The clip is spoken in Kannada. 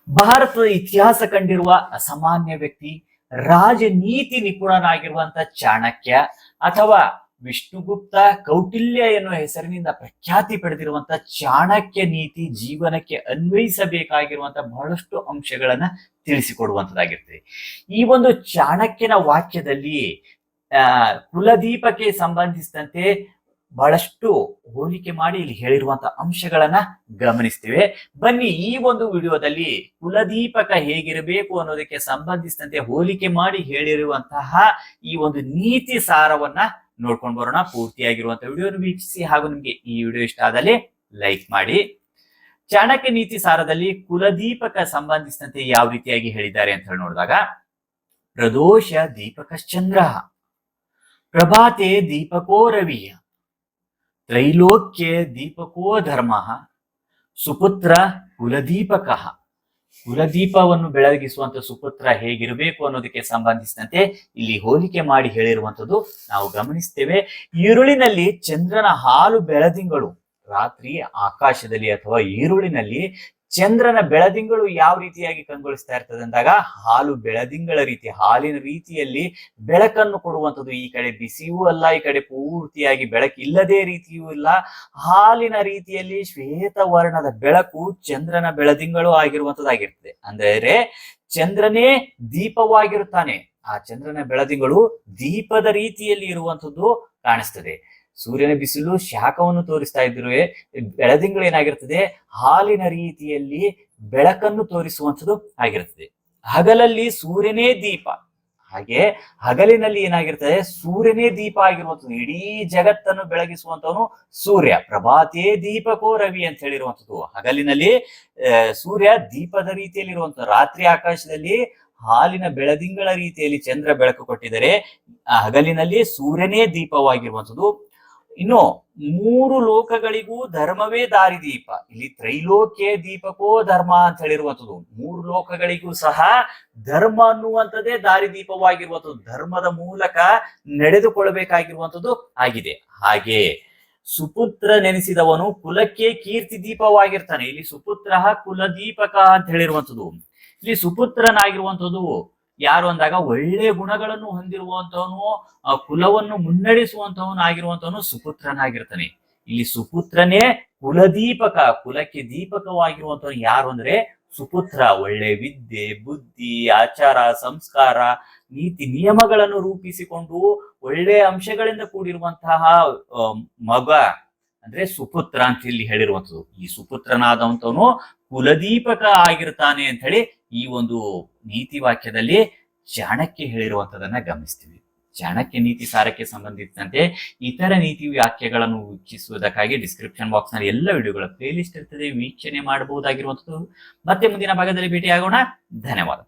ಭಾರತದ ಇತಿಹಾಸ ಕಂಡಿರುವ ಅಸಾಮಾನ್ಯ ವ್ಯಕ್ತಿ, ರಾಜನೀತಿ ನಿಪುಣನಾಗಿರುವಂತ ಚಾಣಕ್ಯ ಅಥವಾ ವಿಷ್ಣುಗುಪ್ತ, ಕೌಟಿಲ್ಯ ಎನ್ನುವ ಹೆಸರಿನಿಂದ ಪ್ರಖ್ಯಾತಿ ಪಡೆದಿರುವಂತ ಚಾಣಕ್ಯ ನೀತಿ ಜೀವನಕ್ಕೆ ಅನ್ವಯಿಸಬೇಕಾಗಿರುವಂತ ಬಹಳಷ್ಟು ಅಂಶಗಳನ್ನ ತಿಳಿಸಿಕೊಡುವಂತದ್ದಾಗಿರ್ತದೆ. ಈ ಒಂದು ಚಾಣಕ್ಯನ ವಾಕ್ಯದಲ್ಲಿ ಕುಲದೀಪಕ್ಕೆ ಸಂಬಂಧಿಸಿದಂತೆ ಬಹಳಷ್ಟು ಹೋಲಿಕೆ ಮಾಡಿ ಇಲ್ಲಿ ಹೇಳಿರುವಂತಹ ಅಂಶಗಳನ್ನ ಗಮನಿಸ್ತೇವೆ. ಬನ್ನಿ, ಈ ಒಂದು ವಿಡಿಯೋದಲ್ಲಿ ಕುಲದೀಪಕ ಹೇಗಿರಬೇಕು ಅನ್ನೋದಕ್ಕೆ ಸಂಬಂಧಿಸಿದಂತೆ ಹೋಲಿಕೆ ಮಾಡಿ ಹೇಳಿರುವಂತಹ ಈ ಒಂದು ನೀತಿ ಸಾರವನ್ನ ನೋಡ್ಕೊಂಡು ಬರೋಣ. ಪೂರ್ತಿಯಾಗಿರುವಂತಹ ವಿಡಿಯೋನ ವೀಕ್ಷಿಸಿ, ಹಾಗೂ ನಿಮ್ಗೆ ಈ ವಿಡಿಯೋ ಇಷ್ಟ ಆದಲ್ಲಿ ಲೈಕ್ ಮಾಡಿ. ಚಾಣಕ್ಯ ನೀತಿ ಸಾರದಲ್ಲಿ ಕುಲದೀಪಕ ಸಂಬಂಧಿಸಿದಂತೆ ಯಾವ ರೀತಿಯಾಗಿ ಹೇಳಿದ್ದಾರೆ ಅಂತ ಹೇಳಿ ನೋಡಿದಾಗ, ಪ್ರದೋಷ ದೀಪಕಶ್ಚಂದ್ರ, ಪ್ರಭಾತೆ ದೀಪಕೋ ರವಿಯ, ತ್ರೈಲೋಕ್ಯ ದೀಪಕೋ ಧರ್ಮ, ಸುಪುತ್ರ ಕುಲದೀಪಕ. ಕುಲದೀಪವನ್ನು ಬೆಳಗಿಸುವಂತ ಸುಪುತ್ರ ಹೇಗಿರಬೇಕು ಅನ್ನೋದಕ್ಕೆ ಸಂಬಂಧಿಸಿದಂತೆ ಇಲ್ಲಿ ಹೋಲಿಕೆ ಮಾಡಿ ಹೇಳಿರುವಂತದ್ದು ನಾವು ಗಮನಿಸ್ತೇವೆ. ಈರುಳಿನಲ್ಲಿ ಚಂದ್ರನ ಹಾಲು ಬೆಳದಿಂಗಳು, ರಾತ್ರಿ ಆಕಾಶದಲ್ಲಿ ಅಥವಾ ಈರುಳಿನಲ್ಲಿ ಚಂದ್ರನ ಬೆಳದಿಂಗಳು ಯಾವ ರೀತಿಯಾಗಿ ಕಂಗೊಳಿಸ್ತಾ ಇರ್ತದೆ ಅಂದಾಗ, ಹಾಲು ಬೆಳದಿಂಗಳ ರೀತಿ, ಹಾಲಿನ ರೀತಿಯಲ್ಲಿ ಬೆಳಕನ್ನು ಕೊಡುವಂಥದ್ದು. ಈ ಕಡೆ ಬಿಸಿಯೂ ಅಲ್ಲ, ಈ ಕಡೆ ಪೂರ್ತಿಯಾಗಿ ಬೆಳಕಿಲ್ಲದೆ ರೀತಿಯೂ ಇಲ್ಲ. ಹಾಲಿನ ರೀತಿಯಲ್ಲಿ ಶ್ವೇತ ವರ್ಣದ ಬೆಳಕು ಚಂದ್ರನ ಬೆಳದಿಂಗಳು ಆಗಿರುವಂತದ್ದಾಗಿರ್ತದೆ. ಅಂದರೆ ಚಂದ್ರನೇ ದೀಪವಾಗಿರುತ್ತಾನೆ. ಆ ಚಂದ್ರನ ಬೆಳದಿಂಗಳು ದೀಪದ ರೀತಿಯಲ್ಲಿ ಇರುವಂತದ್ದು ಕಾಣಿಸ್ತದೆ. ಸೂರ್ಯನ ಬಿಸಿಲು ಶಾಖವನ್ನು ತೋರಿಸ್ತಾ ಇದ್ರೆ, ಬೆಳದಿಂಗಳು ಏನಾಗಿರ್ತದೆ, ಹಾಲಿನ ರೀತಿಯಲ್ಲಿ ಬೆಳಕನ್ನು ತೋರಿಸುವಂಥದ್ದು ಆಗಿರ್ತದೆ. ಹಗಲಲ್ಲಿ ಸೂರ್ಯನೇ ದೀಪ, ಹಾಗೆ ಹಗಲಿನಲ್ಲಿ ಏನಾಗಿರ್ತದೆ, ಸೂರ್ಯನೇ ದೀಪ ಆಗಿರುವಂಥದ್ದು. ಇಡೀ ಜಗತ್ತನ್ನು ಬೆಳಗಿಸುವಂತವನು ಸೂರ್ಯ. ಪ್ರಭಾತೇ ದೀಪಕೋ ರವಿ ಅಂತ ಹೇಳಿರುವಂಥದ್ದು. ಹಗಲಿನಲ್ಲಿ ಸೂರ್ಯ ದೀಪದ ರೀತಿಯಲ್ಲಿ ಇರುವಂಥದ್ದು. ರಾತ್ರಿ ಆಕಾಶದಲ್ಲಿ ಹಾಲಿನ ಬೆಳದಿಂಗಳ ರೀತಿಯಲ್ಲಿ ಚಂದ್ರ ಬೆಳಕು ಕೊಟ್ಟಿದರೆ, ಹಗಲಿನಲ್ಲಿ ಸೂರ್ಯನೇ ದೀಪವಾಗಿರುವಂಥದ್ದು. ಇನ್ನು ಮೂರು ಲೋಕಗಳಿಗೂ ಧರ್ಮವೇ ದಾರಿದೀಪ. ಇಲ್ಲಿ ತ್ರೈಲೋಕ್ಯ ದೀಪಕೋ ಧರ್ಮ ಅಂತ ಹೇಳಿರುವಂಥದ್ದು. ಮೂರು ಲೋಕಗಳಿಗೂ ಸಹ ಧರ್ಮ ಅನ್ನುವಂಥದ್ದೇ ದಾರಿದೀಪವಾಗಿರುವಂಥದ್ದು. ಧರ್ಮದ ಮೂಲಕ ನಡೆದುಕೊಳ್ಳಬೇಕಾಗಿರುವಂಥದ್ದು ಆಗಿದೆ. ಹಾಗೆ ಸುಪುತ್ರ ನೆನೆಸಿದವನು ಕುಲಕ್ಕೆ ಕೀರ್ತಿ ದೀಪವಾಗಿರ್ತಾನೆ. ಇಲ್ಲಿ ಸುಪುತ್ರ ಕುಲದೀಪಕ ಅಂತ ಹೇಳಿರುವಂಥದ್ದು. ಇಲ್ಲಿ ಸುಪುತ್ರನಾಗಿರುವಂಥದ್ದು ಯಾರು ಅಂದಾಗ, ಒಳ್ಳೆ ಗುಣಗಳನ್ನು ಹೊಂದಿರುವಂತವನು, ಕುಲವನ್ನು ಮುನ್ನಡೆಸುವಂತವನು ಆಗಿರುವಂತವನು ಸುಪುತ್ರನಾಗಿರ್ತಾನೆ. ಇಲ್ಲಿ ಸುಪುತ್ರನೇ ಕುಲದೀಪಕ, ಕುಲಕ್ಕೆ ದೀಪಕವಾಗಿರುವಂತವನು ಯಾರು ಅಂದ್ರೆ ಸುಪುತ್ರ. ಒಳ್ಳೆ ವಿದ್ಯೆ, ಬುದ್ಧಿ, ಆಚಾರ, ಸಂಸ್ಕಾರ, ನೀತಿ ನಿಯಮಗಳನ್ನು ರೂಪಿಸಿಕೊಂಡು ಒಳ್ಳೆಯ ಅಂಶಗಳಿಂದ ಕೂಡಿರುವಂತಹ ಮಗ ಅಂದ್ರೆ ಸುಪುತ್ರ ಅಂತ ಇಲ್ಲಿ ಹೇಳಿರುವಂಥದ್ದು. ಈ ಸುಪುತ್ರನಾದಂತವನು ಕುಲದೀಪಕ ಆಗಿರ್ತಾನೆ ಅಂತ ಹೇಳಿ ಈ ಒಂದು ನೀತಿ ವಾಕ್ಯದಲ್ಲಿ ಚಾಣಕ್ಯ ಹೇಳಿರುವಂತದನ್ನ ಗಮನಿಸ್ತೀವಿ. ಚಾಣಕ್ಯ ನೀತಿ ಸಾರಕ್ಕೆ ಸಂಬಂಧಿಸಿದಂತೆ ಇತರ ನೀತಿ ವಾಕ್ಯಗಳನ್ನು ವೀಕ್ಷಿಸುವುದಕ್ಕಾಗಿ ಡಿಸ್ಕ್ರಿಪ್ಷನ್ ಬಾಕ್ಸ್ ನಲ್ಲಿ ಎಲ್ಲ ವಿಡಿಯೋಗಳ ಪ್ಲೇ ಲಿಸ್ಟ್ ಇರ್ತದೆ, ವೀಕ್ಷಣೆ ಮಾಡಬಹುದಾಗಿರುವಂತದ್ದು. ಮತ್ತೆ ಮುಂದಿನ ಭಾಗದಲ್ಲಿ ಭೇಟಿಯಾಗೋಣ. ಧನ್ಯವಾದ.